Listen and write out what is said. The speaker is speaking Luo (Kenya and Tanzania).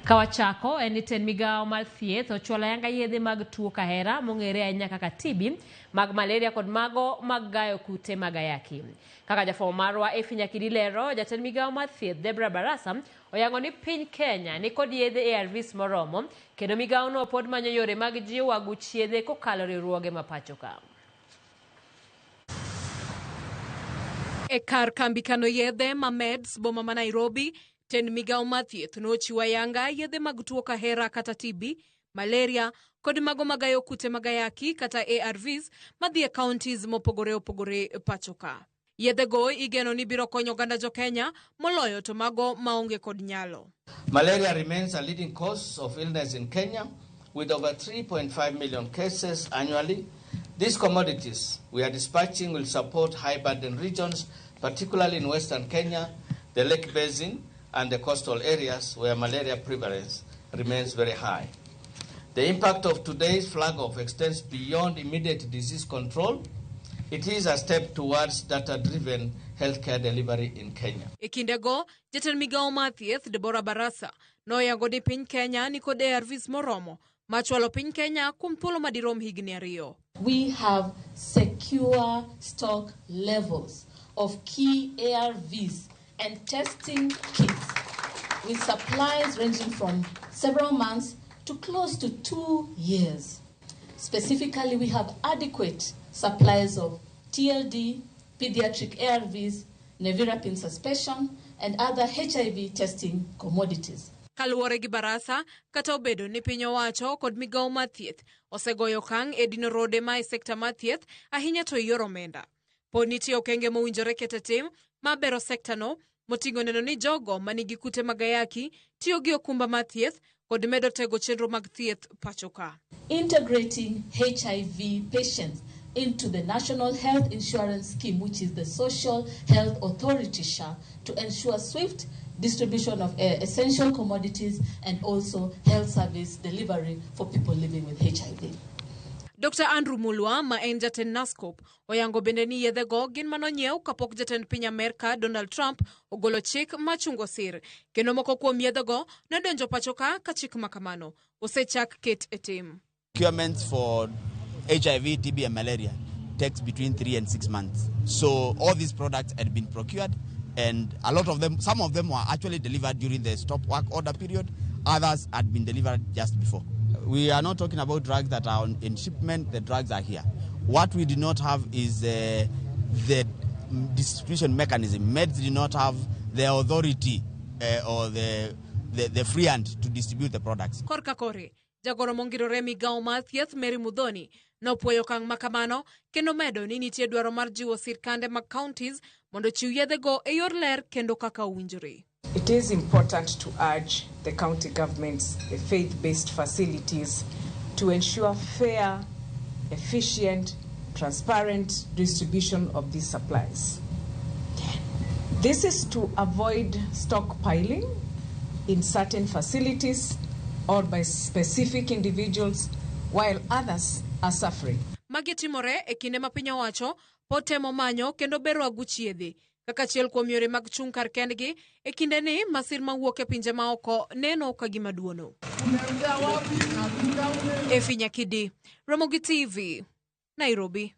Kawachako eniten Migao mar thieth ochwalo yanga yedhe mag tuo kahera mong'ere ahinya kaka TB, mag malaria kod mago mag gayo kute mag ayaki. Kaka jafwambo marwa Nyakidi lero, jatend Migao mar thieth Debra Barasa oyango ni piny Kenya ni kod yedhe ARVs moromo, kendo Migao no pod manyo yore mag jiwo aguch yedhe kokalo riwruoge ma pacho ka. E kar kambi kano yedhe ma Meds boma ma Nairobi, ten Migao mar thieth nochiwo ayanga yedhe mag tuo kahera kata TB, malaria kod mago magayo kute mag ayaki kata ARVs madhi e counties mopogore opogore pacho ka. Yedhe go igeno ni biro konyo oganda jo Kenya moloyo to mago maonge kod nyalo. Malaria remains a leading cause of illness in Kenya with over 3.5 million cases annually. These commodities we are dispatching will support high-burden regions, particularly in Western Kenya, the Lake Basin, and the coastal areas where malaria prevalence remains very high. The impact of today's flag-off extends beyond immediate disease control. It is a step towards data-driven healthcare delivery in Kenya. Ikindego, jatend Migao mar thieth Debra Barasa noyango ni piny Kenya ni kod ARVs moromo machwalo piny Kenya kuom thuolo madirom higni 2. We have secure stock levels of key ARVs and testing kits with supplies ranging from several months to close to 2 years. Specifically, we have adequate supplies of TLD, pediatric ARVs, nevirapine suspension, and other HIV testing commodities. Kaluo gi Barasa kata obedo ni piny owacho kod Migao mar thieth osegoyo okang' e dino rode ma e sekta mar thieth ahinya to yor omenda. Pod nitie okenge mowinjore kete tim mabero sekta no moting'o neno ni jogo manigi kute mag ayaki tiyo gi okumba mar thieth kod medo tego chenro mag thieth pacho ka. Integrating HIV patients into the National Health Insurance Scheme, which is the Social Health Authority SHA, to ensure swift distribution of essential commodities and also health service delivery for people living with HIV. Dr. Andrew Mulwa, ma en jatend NASCOP, oyango bende ni yedhe go gin manonyiew kapok jatend piny Amerika Donald Trump ogolo chik machungo sir. Kendo moko kuom yedhe go nodonjo pacho ka chik makamano osechak ket e tim. Procurements for HIV, TB, and malaria takes between 3 and 6 months. So all these products had been procured, and a lot of them, some of them were actually delivered during the stop work order period. Others had been delivered just before. We are not talking about drugs that are in shipment. The drugs are here. What we do not have is the distribution mechanism. Meds do not have the authority or the free hand to distribute the products. Korka kore, jagoro mongirore Migao mar thieth Mary Mudhoni nopuoyo okang' makamano kendo medo ni nitie dwaro mar jiwo sirkande mag counties mondo chiw yedhe go e yor ler kendo kaka owinjore. It is important to urge the county governments, the faith-based facilities, to ensure fair, efficient, transparent distribution of these supplies. This is to avoid stockpiling in certain facilities or by specific individuals while others are suffering. Magitimore e kinde ma piny owacho potemo manyo kendo bero aguch yedhe kaka chiel kuom yore mag chung' kar kendgi e kinde ni masir mawuok e pinje ma oko neno ka gima duono. Nyakidi, Ramogi TV, Nairobi.